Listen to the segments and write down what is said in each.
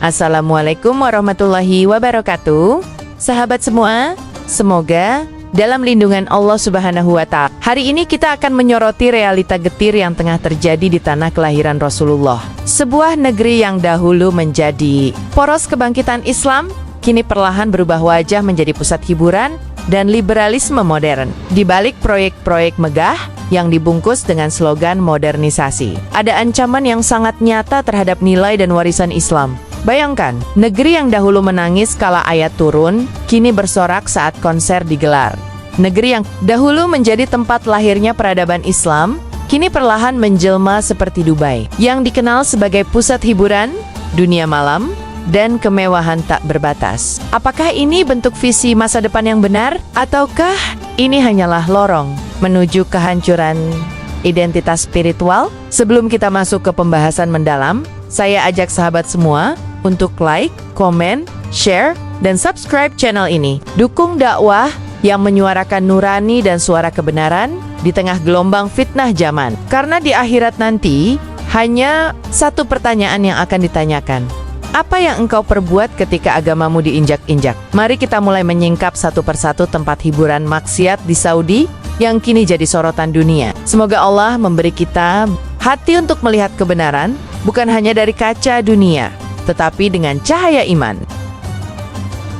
Assalamualaikum warahmatullahi wabarakatuh. Sahabat semua, semoga dalam lindungan Allah Subhanahu wa Ta'ala. Hari ini kita akan menyoroti realita getir yang tengah terjadi di tanah kelahiran Rasulullah. Sebuah negeri yang dahulu menjadi poros kebangkitan Islam, kini perlahan berubah wajah menjadi pusat hiburan dan liberalisme modern. Di balik proyek-proyek megah yang dibungkus dengan slogan modernisasi, ada ancaman yang sangat nyata terhadap nilai dan warisan Islam. Bayangkan, negeri yang dahulu menangis kala ayat turun, kini bersorak saat konser digelar. Negeri yang dahulu menjadi tempat lahirnya peradaban Islam, kini perlahan menjelma seperti Dubai, yang dikenal sebagai pusat hiburan, dunia malam, dan kemewahan tak berbatas. Apakah ini bentuk visi masa depan yang benar? Ataukah ini hanyalah lorong menuju kehancuran identitas spiritual? Sebelum kita masuk ke pembahasan mendalam, saya ajak sahabat semua untuk like, komen, share, dan subscribe channel ini. Dukung dakwah yang menyuarakan nurani dan suara kebenaran di tengah gelombang fitnah zaman. Karena di akhirat nanti, hanya satu pertanyaan yang akan ditanyakan. Apa yang engkau perbuat ketika agamamu diinjak-injak? Mari kita mulai menyingkap satu persatu tempat hiburan maksiat di Saudi yang kini jadi sorotan dunia. Semoga Allah memberi kita hati untuk melihat kebenaran, bukan hanya dari kaca dunia, tetapi dengan cahaya iman.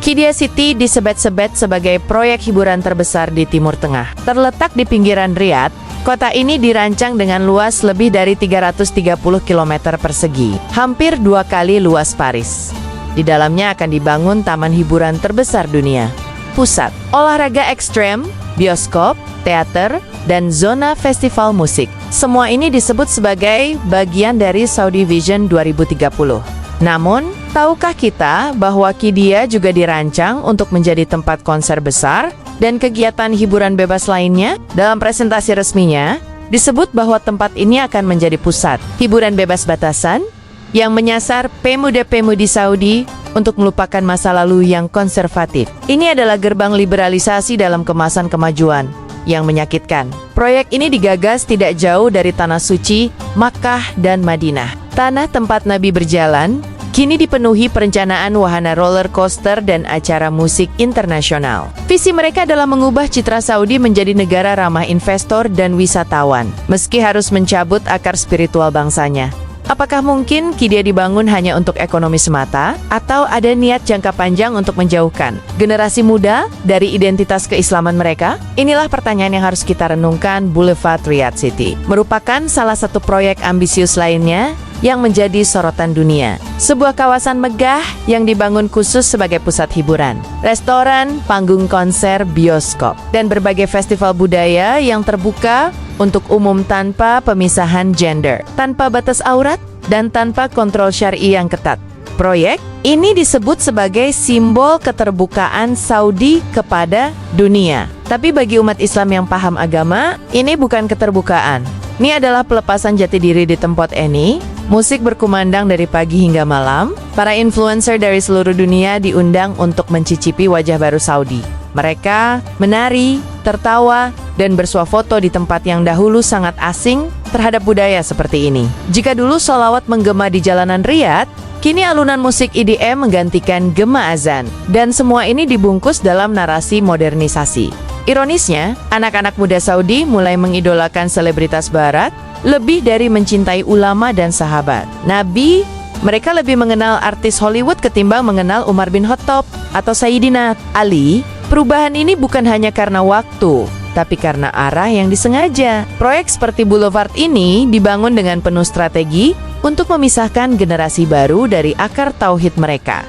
Qiddiya City disebut-sebut sebagai proyek hiburan terbesar di Timur Tengah. Terletak di pinggiran Riyadh, kota ini dirancang dengan luas lebih dari 330 km persegi, hampir 2 kali luas Paris. Di dalamnya akan dibangun taman hiburan terbesar dunia, pusat olahraga ekstrem, bioskop, teater, dan zona festival musik. Semua ini disebut sebagai bagian dari Saudi Vision 2030. Namun, tahukah kita bahwa Qiddiya juga dirancang untuk menjadi tempat konser besar dan kegiatan hiburan bebas lainnya? Dalam presentasi resminya, disebut bahwa tempat ini akan menjadi pusat hiburan bebas batasan yang menyasar pemuda-pemudi Saudi untuk melupakan masa lalu yang konservatif. Ini adalah gerbang liberalisasi dalam kemasan kemajuan yang menyakitkan. Proyek ini digagas tidak jauh dari Tanah Suci, Makkah dan Madinah. Tanah tempat Nabi berjalan, kini dipenuhi perencanaan wahana roller coaster dan acara musik internasional. Visi mereka adalah mengubah citra Saudi menjadi negara ramah investor dan wisatawan, meski harus mencabut akar spiritual bangsanya. Apakah mungkin Qiddiya dibangun hanya untuk ekonomi semata? Atau ada niat jangka panjang untuk menjauhkan generasi muda dari identitas keislaman mereka? Inilah pertanyaan yang harus kita renungkan. Boulevard Riyadh City merupakan salah satu proyek ambisius lainnya yang menjadi sorotan dunia. Sebuah kawasan megah yang dibangun khusus sebagai pusat hiburan, restoran, panggung konser, bioskop, dan berbagai festival budaya yang terbuka untuk umum tanpa pemisahan gender, tanpa batas aurat, dan tanpa kontrol syar'i yang ketat. Proyek ini disebut sebagai simbol keterbukaan Saudi kepada dunia. Tapi bagi umat Islam yang paham agama, ini bukan keterbukaan. Ini adalah pelepasan jati diri di tempat ini. Musik berkumandang dari pagi hingga malam. Para influencer dari seluruh dunia diundang untuk mencicipi wajah baru Saudi. Mereka menari, tertawa, dan bersuah foto di tempat yang dahulu sangat asing terhadap budaya seperti ini. Jika dulu sholawat menggema di jalanan Riyadh, kini alunan musik EDM menggantikan gema azan. Dan semua ini dibungkus dalam narasi modernisasi. Ironisnya, anak-anak muda Saudi mulai mengidolakan selebritas barat lebih dari mencintai ulama dan sahabat Nabi. Mereka lebih mengenal artis Hollywood ketimbang mengenal Umar bin Khattab atau Sayyidina Ali. Perubahan ini bukan hanya karena waktu, tapi karena arah yang disengaja. Proyek seperti Boulevard ini dibangun dengan penuh strategi untuk memisahkan generasi baru dari akar tauhid mereka.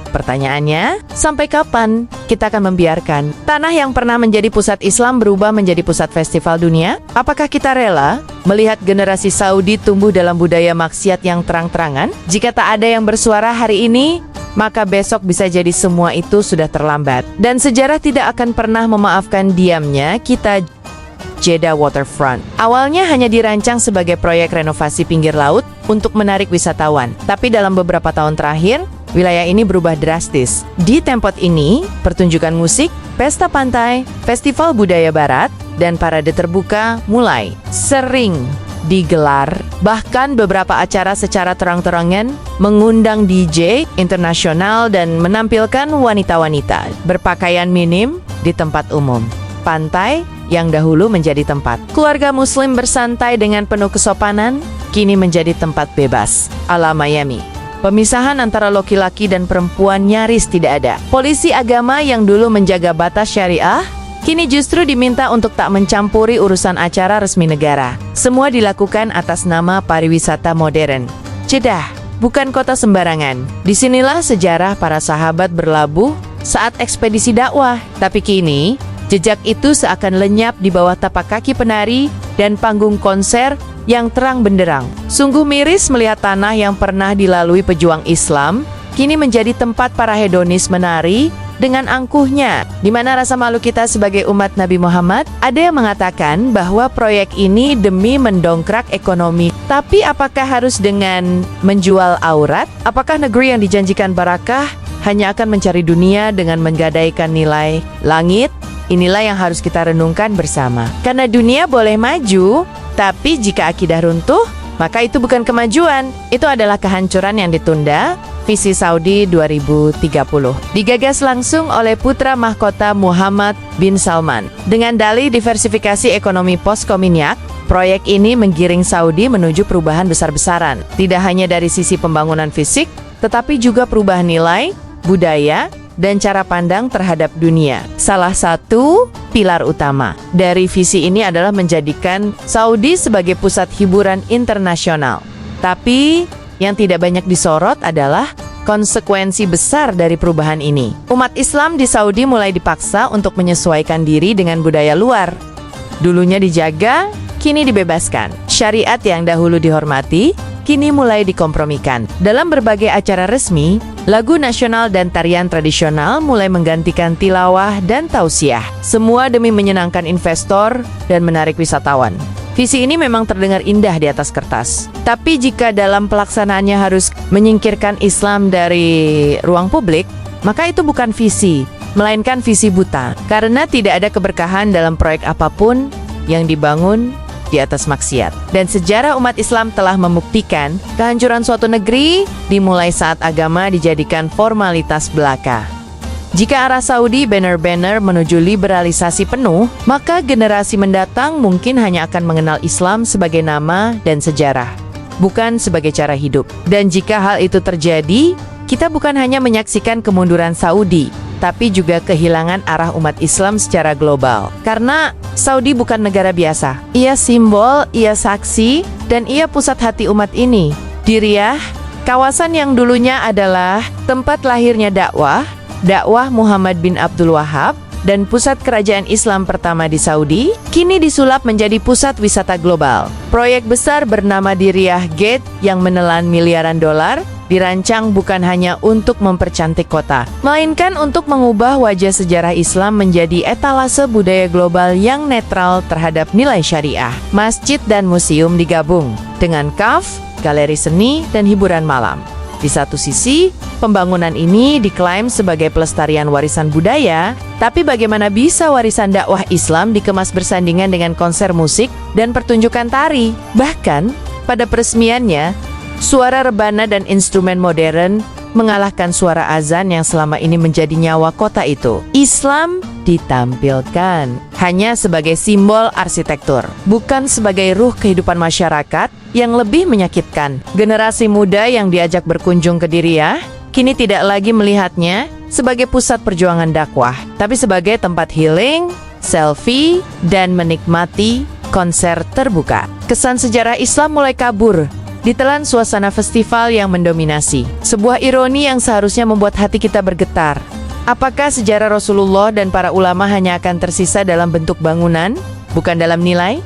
Pertanyaannya, sampai kapan kita akan membiarkan tanah yang pernah menjadi pusat Islam berubah menjadi pusat festival dunia? Apakah kita rela melihat generasi Saudi tumbuh dalam budaya maksiat yang terang-terangan? Jika tak ada yang bersuara hari ini, maka besok bisa jadi semua itu sudah terlambat. Dan sejarah tidak akan pernah memaafkan diamnya kita. Jeddah Waterfront awalnya hanya dirancang sebagai proyek renovasi pinggir laut untuk menarik wisatawan. Tapi dalam beberapa tahun terakhir, wilayah ini berubah drastis. Di tempat ini, pertunjukan musik, pesta pantai, festival budaya barat, dan parade terbuka mulai sering digelar, bahkan beberapa acara secara terang-terangan mengundang DJ internasional dan menampilkan wanita-wanita berpakaian minim di tempat umum. Pantai yang dahulu menjadi tempat keluarga muslim bersantai dengan penuh kesopanan, kini menjadi tempat bebas ala Miami. Pemisahan antara laki-laki dan perempuan nyaris tidak ada. Polisi agama yang dulu menjaga batas syariah, kini justru diminta untuk tak mencampuri urusan acara resmi negara. Semua dilakukan atas nama pariwisata modern. Jeddah bukan kota sembarangan. Disinilah sejarah para sahabat berlabuh saat ekspedisi dakwah. Tapi kini, jejak itu seakan lenyap di bawah tapak kaki penari dan panggung konser yang terang benderang. Sungguh miris melihat tanah yang pernah dilalui pejuang Islam, kini menjadi tempat para hedonis menari dengan angkuhnya. Di mana rasa malu kita sebagai umat Nabi Muhammad? Ada yang mengatakan bahwa proyek ini demi mendongkrak ekonomi. Tapi apakah harus dengan menjual aurat? Apakah negeri yang dijanjikan barakah hanya akan mencari dunia dengan menggadaikan nilai langit? Inilah yang harus kita renungkan bersama. Karena dunia boleh maju, tapi jika akidah runtuh, maka itu bukan kemajuan. Itu adalah kehancuran yang ditunda. Visi Saudi 2030 digagas langsung oleh putra mahkota Muhammad bin Salman. Dengan dalih diversifikasi ekonomi post-Kominyak, proyek ini menggiring Saudi menuju perubahan besar-besaran. Tidak hanya dari sisi pembangunan fisik, tetapi juga perubahan nilai, budaya, dan cara pandang terhadap dunia. Salah satu pilar utama dari visi ini adalah menjadikan Saudi sebagai pusat hiburan internasional. Tapi yang tidak banyak disorot adalah konsekuensi besar dari perubahan ini. Umat Islam di Saudi mulai dipaksa untuk menyesuaikan diri dengan budaya luar. Dulunya dijaga, kini dibebaskan. Syariat yang dahulu dihormati, kini mulai dikompromikan. Dalam berbagai acara resmi, lagu nasional dan tarian tradisional mulai menggantikan tilawah dan tausiah. Semua demi menyenangkan investor dan menarik wisatawan. Visi ini memang terdengar indah di atas kertas. Tapi jika dalam pelaksanaannya harus menyingkirkan Islam dari ruang publik, maka itu bukan visi, melainkan visi buta. Karena tidak ada keberkahan dalam proyek apapun yang dibangun di atas maksiat. Dan sejarah umat Islam telah membuktikan kehancuran suatu negeri dimulai saat agama dijadikan formalitas belaka. Jika arah Saudi benar-benar menuju liberalisasi penuh, maka generasi mendatang mungkin hanya akan mengenal Islam sebagai nama dan sejarah, bukan sebagai cara hidup. Dan jika hal itu terjadi, kita bukan hanya menyaksikan kemunduran Saudi, tapi juga kehilangan arah umat Islam secara global. Karena Saudi bukan negara biasa. Ia simbol, ia saksi, dan ia pusat hati umat ini. Di Riyadh, kawasan yang dulunya adalah tempat lahirnya dakwah Muhammad bin Abdul Wahab, dan pusat kerajaan Islam pertama di Saudi, kini disulap menjadi pusat wisata global. Proyek besar bernama di Riyadh Gate yang menelan miliaran dolar, dirancang bukan hanya untuk mempercantik kota, melainkan untuk mengubah wajah sejarah Islam menjadi etalase budaya global yang netral terhadap nilai syariah. Masjid dan museum digabung dengan kaf, galeri seni, dan hiburan malam. Di satu sisi, pembangunan ini diklaim sebagai pelestarian warisan budaya, tapi bagaimana bisa warisan dakwah Islam dikemas bersandingan dengan konser musik dan pertunjukan tari? Bahkan, pada peresmiannya, suara rebana dan instrumen modern mengalahkan suara azan yang selama ini menjadi nyawa kota itu. Islam ditampilkan hanya sebagai simbol arsitektur, bukan sebagai ruh kehidupan masyarakat. Yang lebih menyakitkan, generasi muda yang diajak berkunjung ke Riyadh kini tidak lagi melihatnya sebagai pusat perjuangan dakwah, tapi sebagai tempat healing, selfie, dan menikmati konser terbuka. Kesan sejarah Islam mulai kabur, ditelan suasana festival yang mendominasi. Sebuah ironi yang seharusnya membuat hati kita bergetar. Apakah sejarah Rasulullah dan para ulama hanya akan tersisa dalam bentuk bangunan, bukan dalam nilai?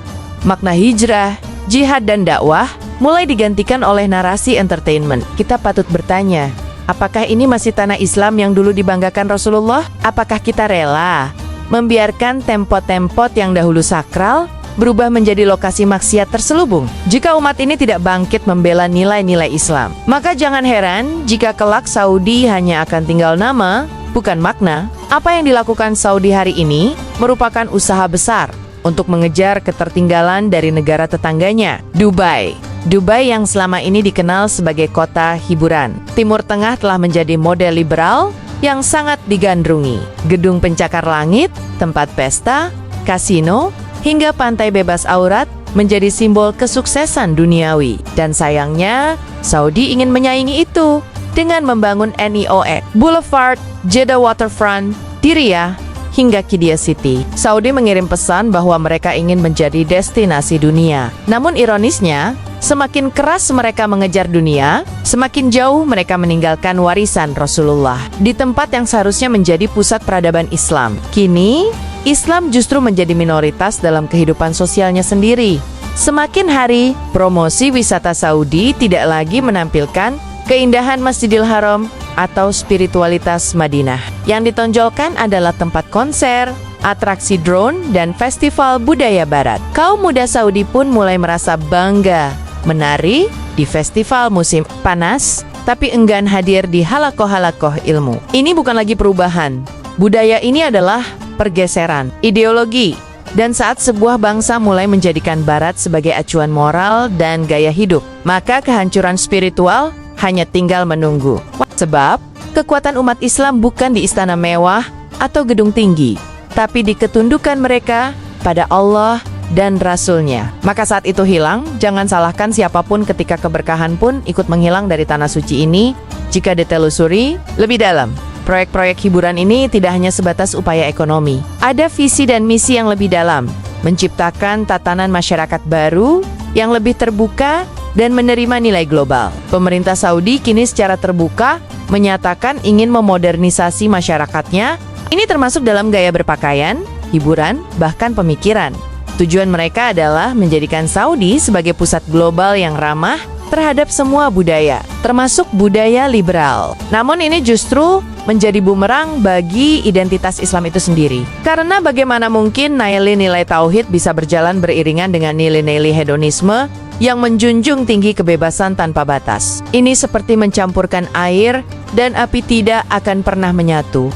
Makna hijrah, jihad, dan dakwah mulai digantikan oleh narasi entertainment. Kita patut bertanya, apakah ini masih tanah Islam yang dulu dibanggakan Rasulullah? Apakah kita rela membiarkan tempat-tempat yang dahulu sakral berubah menjadi lokasi maksiat terselubung? Jika umat ini tidak bangkit membela nilai-nilai Islam, maka jangan heran jika kelak Saudi hanya akan tinggal nama, bukan makna. Apa yang dilakukan Saudi hari ini merupakan usaha besar untuk mengejar ketertinggalan dari negara tetangganya, Dubai. Dubai yang selama ini dikenal sebagai kota hiburan. Timur Tengah telah menjadi model liberal yang sangat digandrungi. Gedung pencakar langit, tempat pesta, kasino, hingga pantai bebas aurat menjadi simbol kesuksesan duniawi. Dan sayangnya, Saudi ingin menyaingi itu dengan membangun NIOX, Boulevard, Jeddah Waterfront, di Riyadh, hingga Qiddiya City. Saudi mengirim pesan bahwa mereka ingin menjadi destinasi dunia. Namun ironisnya, semakin keras mereka mengejar dunia, semakin jauh mereka meninggalkan warisan Rasulullah. Di tempat yang seharusnya menjadi pusat peradaban Islam, kini Islam justru menjadi minoritas dalam kehidupan sosialnya sendiri. Semakin hari, promosi wisata Saudi tidak lagi menampilkan keindahan Masjidil Haram atau spiritualitas Madinah. Yang ditonjolkan adalah tempat konser, atraksi drone, dan festival budaya barat. Kaum muda Saudi pun mulai merasa bangga menari di festival musim panas, tapi enggan hadir di halakoh-halakoh ilmu. Ini bukan lagi perubahan. Budaya ini adalah pergeseran ideologi. Dan saat sebuah bangsa mulai menjadikan Barat sebagai acuan moral dan gaya hidup, maka kehancuran spiritual hanya tinggal menunggu. Sebab, kekuatan umat Islam bukan di istana mewah atau gedung tinggi, tapi di ketundukan mereka pada Allah dan Rasul-Nya. Maka saat itu hilang, jangan salahkan siapapun ketika keberkahan pun ikut menghilang dari tanah suci ini jika ditelusuri lebih dalam. Proyek-proyek hiburan ini tidak hanya sebatas upaya ekonomi. Ada visi dan misi yang lebih dalam, menciptakan tatanan masyarakat baru yang lebih terbuka dan menerima nilai global. Pemerintah Saudi kini secara terbuka menyatakan ingin memodernisasi masyarakatnya. Ini termasuk dalam gaya berpakaian, hiburan, bahkan pemikiran. Tujuan mereka adalah menjadikan Saudi sebagai pusat global yang ramah terhadap semua budaya, termasuk budaya liberal. Namun ini justru menjadi bumerang bagi identitas Islam itu sendiri. Karena bagaimana mungkin nilai-nilai tauhid bisa berjalan beriringan dengan nilai-nilai hedonisme yang menjunjung tinggi kebebasan tanpa batas. Ini seperti mencampurkan air dan api tidak akan pernah menyatu.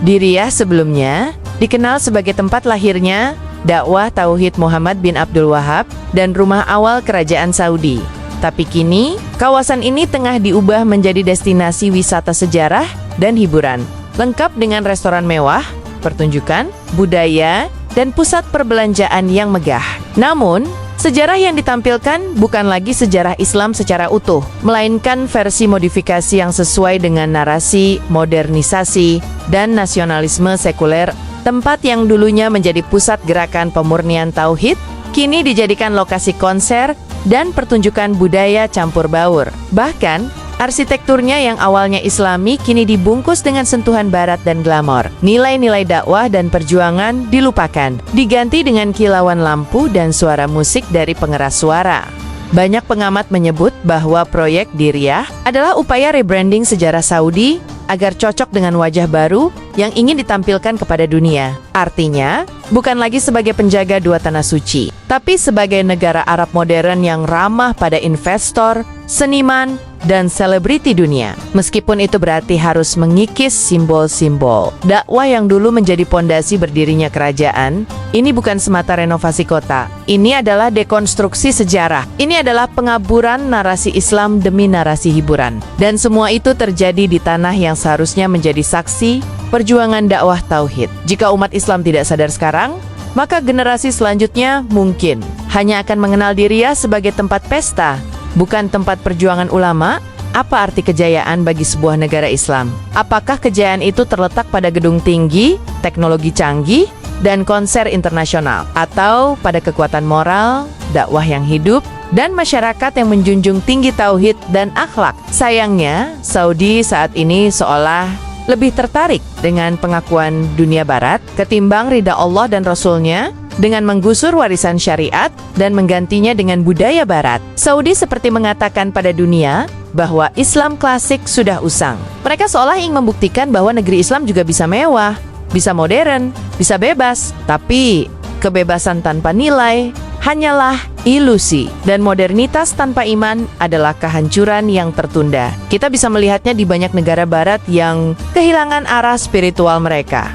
Di Riyadh sebelumnya dikenal sebagai tempat lahirnya dakwah tauhid Muhammad bin Abdul Wahab dan rumah awal kerajaan Saudi. Tapi kini, kawasan ini tengah diubah menjadi destinasi wisata sejarah dan hiburan, lengkap dengan restoran mewah, pertunjukan, budaya, dan pusat perbelanjaan yang megah. Namun, sejarah yang ditampilkan bukan lagi sejarah Islam secara utuh, melainkan versi modifikasi yang sesuai dengan narasi, modernisasi, dan nasionalisme sekuler. Tempat yang dulunya menjadi pusat gerakan pemurnian tauhid, kini dijadikan lokasi konser dan pertunjukan budaya campur baur. Bahkan, arsitekturnya yang awalnya Islami kini dibungkus dengan sentuhan barat dan glamor. Nilai-nilai dakwah dan perjuangan dilupakan, diganti dengan kilauan lampu dan suara musik dari pengeras suara. Banyak pengamat menyebut bahwa proyek di Riyadh adalah upaya rebranding sejarah Saudi agar cocok dengan wajah baru yang ingin ditampilkan kepada dunia. Artinya, bukan lagi sebagai penjaga dua tanah suci, tapi sebagai negara Arab modern yang ramah pada investor, seniman, dan selebriti dunia. Meskipun itu berarti harus mengikis simbol-simbol. Dakwah yang dulu menjadi pondasi berdirinya kerajaan, ini bukan semata renovasi kota. Ini adalah dekonstruksi sejarah. Ini adalah pengaburan narasi Islam demi narasi hiburan. Dan semua itu terjadi di tanah yang seharusnya menjadi saksi perjuangan dakwah tauhid. Jika umat Islam tidak sadar sekarang, maka generasi selanjutnya mungkin hanya akan mengenal dirinya sebagai tempat pesta, bukan tempat perjuangan ulama. Apa arti kejayaan bagi sebuah negara Islam? Apakah kejayaan itu terletak pada gedung tinggi, teknologi canggih, dan konser internasional? Atau pada kekuatan moral, dakwah yang hidup, dan masyarakat yang menjunjung tinggi tauhid dan akhlak? Sayangnya, Saudi saat ini seolah lebih tertarik dengan pengakuan dunia barat ketimbang ridha Allah dan Rasul-Nya, dengan menggusur warisan syariat dan menggantinya dengan budaya barat. Saudi seperti mengatakan pada dunia bahwa Islam klasik sudah usang. Mereka seolah ingin membuktikan bahwa negeri Islam juga bisa mewah, bisa modern, bisa bebas. Tapi kebebasan tanpa nilai hanyalah ilusi, dan modernitas tanpa iman adalah kehancuran yang tertunda. Kita bisa melihatnya di banyak negara barat yang kehilangan arah spiritual mereka.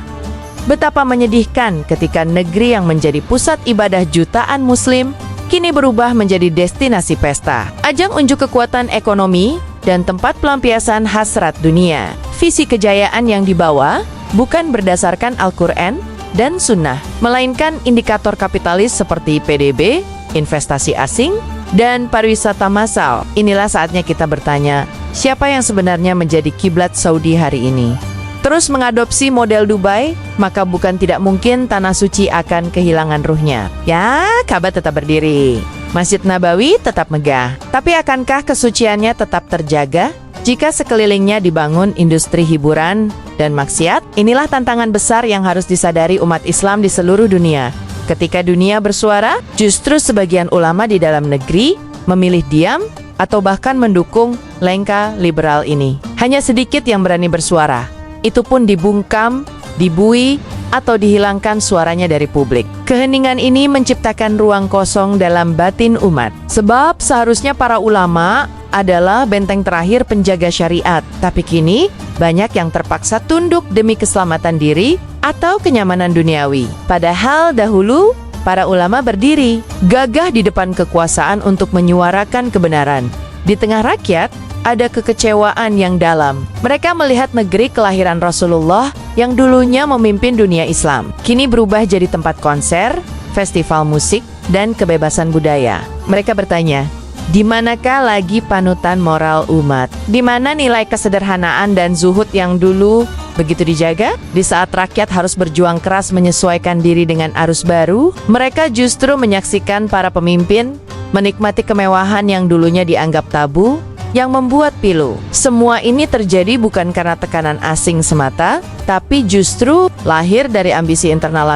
Betapa menyedihkan ketika negeri yang menjadi pusat ibadah jutaan muslim kini berubah menjadi destinasi pesta, ajang unjuk kekuatan ekonomi, dan tempat pelampiasan hasrat dunia. Visi kejayaan yang dibawa bukan berdasarkan Al-Quran dan Sunnah, melainkan indikator kapitalis seperti PDB, investasi asing, dan pariwisata massal. Inilah saatnya kita bertanya, siapa yang sebenarnya menjadi kiblat Saudi hari ini? Terus mengadopsi model Dubai, maka bukan tidak mungkin tanah suci akan kehilangan ruhnya. Ya, Ka'bah tetap berdiri, Masjid Nabawi tetap megah, tapi akankah kesuciannya tetap terjaga jika sekelilingnya dibangun industri hiburan dan maksiat? Inilah tantangan besar yang harus disadari umat Islam di seluruh dunia. Ketika dunia bersuara, justru sebagian ulama di dalam negeri memilih diam atau bahkan mendukung lengka liberal ini. Hanya sedikit yang berani bersuara. Itu pun dibungkam, dibui, atau dihilangkan suaranya dari publik. Keheningan ini menciptakan ruang kosong dalam batin umat. Sebab seharusnya para ulama adalah benteng terakhir penjaga syariat. Tapi kini, banyak yang terpaksa tunduk demi keselamatan diri atau kenyamanan duniawi. Padahal dahulu, para ulama berdiri, gagah di depan kekuasaan untuk menyuarakan kebenaran. Di tengah rakyat, ada kekecewaan yang dalam. Mereka melihat negeri kelahiran Rasulullah yang dulunya memimpin dunia Islam, kini berubah jadi tempat konser, festival musik, dan kebebasan budaya. Mereka bertanya, di manakah lagi panutan moral umat? Di mana nilai kesederhanaan dan zuhud yang dulu begitu dijaga? Di saat rakyat harus berjuang keras menyesuaikan diri dengan arus baru, mereka justru menyaksikan para pemimpin menikmati kemewahan yang dulunya dianggap tabu, yang membuat pilu. Semua ini terjadi bukan karena tekanan asing semata, tapi justru lahir dari ambisi internal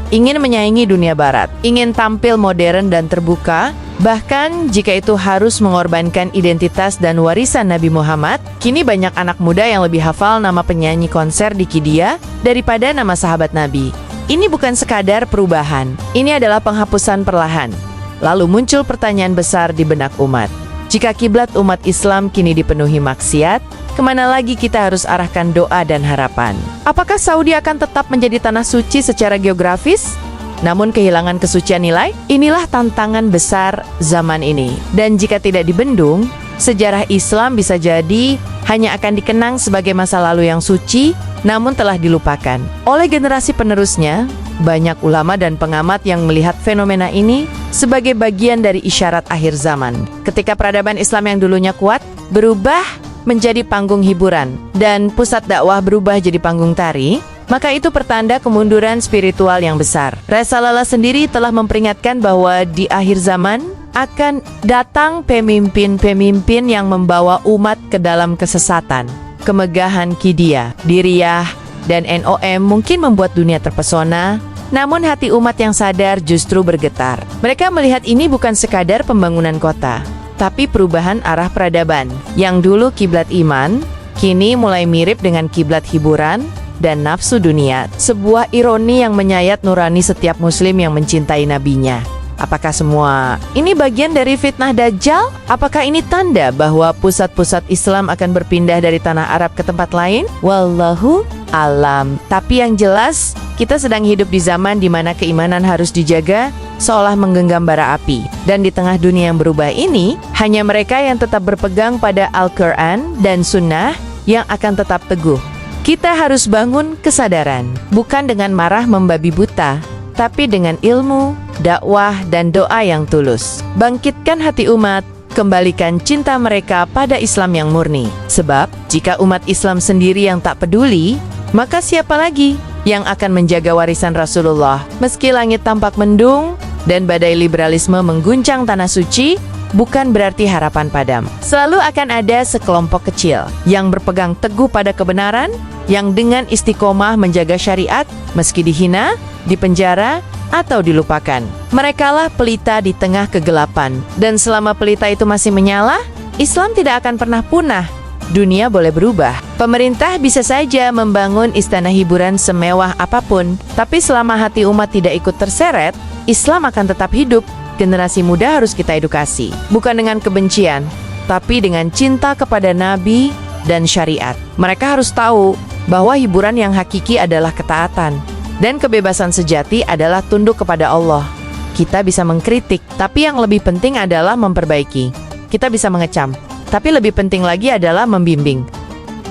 ingin menyaingi dunia barat, ingin tampil modern dan terbuka, bahkan jika itu harus mengorbankan identitas dan warisan Nabi Muhammad. Kini banyak anak muda yang lebih hafal nama penyanyi konser di Qidiyah daripada nama sahabat Nabi. Ini bukan sekadar perubahan, ini adalah penghapusan perlahan. Lalu muncul pertanyaan besar di benak umat. Jika kiblat umat Islam kini dipenuhi maksiat, kemana lagi kita harus arahkan doa dan harapan? Apakah Saudi akan tetap menjadi tanah suci secara geografis, namun kehilangan kesucian nilai? Inilah tantangan besar zaman ini. Dan jika tidak dibendung, sejarah Islam bisa jadi hanya akan dikenang sebagai masa lalu yang suci, namun telah dilupakan oleh generasi penerusnya. Banyak ulama dan pengamat yang melihat fenomena ini sebagai bagian dari isyarat akhir zaman. Ketika peradaban Islam yang dulunya kuat berubah menjadi panggung hiburan dan pusat dakwah berubah jadi panggung tari, maka itu pertanda kemunduran spiritual yang besar. Rasulullah sendiri telah memperingatkan bahwa di akhir zaman akan datang pemimpin-pemimpin yang membawa umat ke dalam kesesatan. Kemegahan Qidiyah, Diriyah, dan NOM mungkin membuat dunia terpesona, namun hati umat yang sadar justru bergetar. Mereka melihat ini bukan sekadar pembangunan kota, tapi perubahan arah peradaban. Yang dulu kiblat iman, kini mulai mirip dengan kiblat hiburan dan nafsu dunia. Sebuah ironi yang menyayat nurani setiap muslim yang mencintai nabinya. Apakah semua ini bagian dari fitnah Dajjal? Apakah ini tanda bahwa pusat-pusat Islam akan berpindah dari tanah Arab ke tempat lain? Wallahu alam. Tapi yang jelas, kita sedang hidup di zaman di mana keimanan harus dijaga seolah menggenggam bara api. Dan di tengah dunia yang berubah ini, hanya mereka yang tetap berpegang pada Al-Quran dan Sunnah yang akan tetap teguh. Kita harus bangun kesadaran, bukan dengan marah membabi buta, tapi dengan ilmu, dakwah, dan doa yang tulus. Bangkitkan hati umat, kembalikan cinta mereka pada Islam yang murni. Sebab, jika umat Islam sendiri yang tak peduli, maka siapa lagi yang akan menjaga warisan Rasulullah? Meski langit tampak mendung dan badai liberalisme mengguncang tanah suci, bukan berarti harapan padam. Selalu akan ada sekelompok kecil yang berpegang teguh pada kebenaran, yang dengan istiqomah menjaga syariat meski dihina, dipenjara, atau dilupakan. Merekalah pelita di tengah kegelapan. Dan selama pelita itu masih menyala, Islam tidak akan pernah punah. Dunia boleh berubah. Pemerintah bisa saja membangun istana hiburan semewah apapun, tapi selama hati umat tidak ikut terseret, Islam akan tetap hidup. Generasi muda harus kita edukasi, bukan dengan kebencian, tapi dengan cinta kepada Nabi dan syariat. Mereka harus tahu bahwa hiburan yang hakiki adalah ketaatan, dan kebebasan sejati adalah tunduk kepada Allah. Kita bisa mengkritik, tapi yang lebih penting adalah memperbaiki. Kita bisa mengecam, tapi lebih penting lagi adalah membimbing.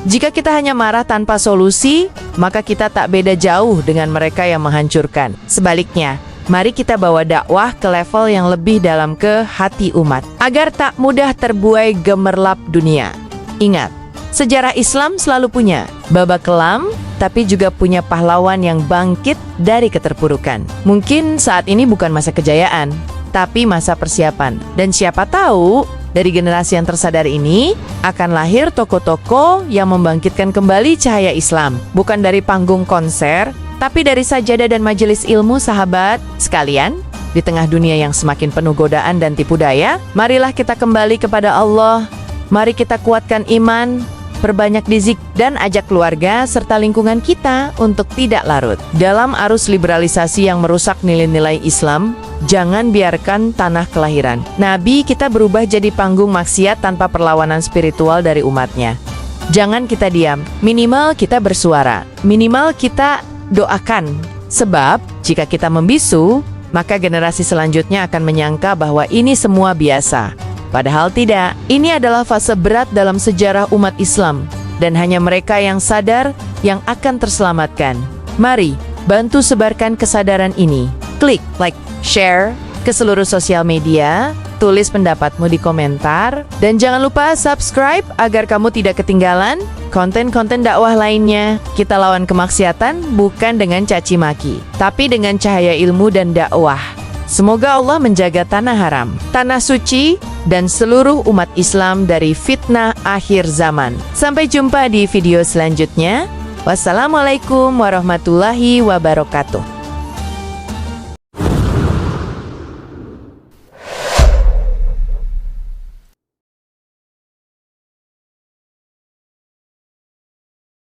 Jika kita hanya marah tanpa solusi, maka kita tak beda jauh dengan mereka yang menghancurkan. Sebaliknya, mari kita bawa dakwah ke level yang lebih dalam, ke hati umat, agar tak mudah terbuai gemerlap dunia. Ingat, sejarah Islam selalu punya babak kelam, tapi juga punya pahlawan yang bangkit dari keterpurukan. Mungkin saat ini bukan masa kejayaan, tapi masa persiapan. Dan siapa tahu, dari generasi yang tersadar ini akan lahir tokoh-tokoh yang membangkitkan kembali cahaya Islam. Bukan dari panggung konser, tapi dari sajadah dan majelis ilmu. Sahabat sekalian, di tengah dunia yang semakin penuh godaan dan tipu daya, marilah kita kembali kepada Allah. Mari kita kuatkan iman, perbanyak dizik, dan ajak keluarga serta lingkungan kita untuk tidak larut dalam arus liberalisasi yang merusak nilai-nilai Islam. Jangan biarkan tanah kelahiran Nabi kita berubah jadi panggung maksiat tanpa perlawanan spiritual dari umatnya. Jangan kita diam, minimal kita bersuara, minimal kita doakan. Sebab jika kita membisu, maka generasi selanjutnya akan menyangka bahwa ini semua biasa. Padahal tidak, ini adalah fase berat dalam sejarah umat Islam, dan hanya mereka yang sadar yang akan terselamatkan. Mari bantu sebarkan kesadaran ini. Klik like, share ke seluruh sosial media, tulis pendapatmu di komentar, dan jangan lupa subscribe agar kamu tidak ketinggalan konten-konten dakwah lainnya. Kita lawan kemaksiatan bukan dengan caci maki, tapi dengan cahaya ilmu dan dakwah. Semoga Allah menjaga tanah haram, tanah suci, dan seluruh umat Islam dari fitnah akhir zaman. Sampai jumpa di video selanjutnya. Wassalamualaikum warahmatullahi wabarakatuh.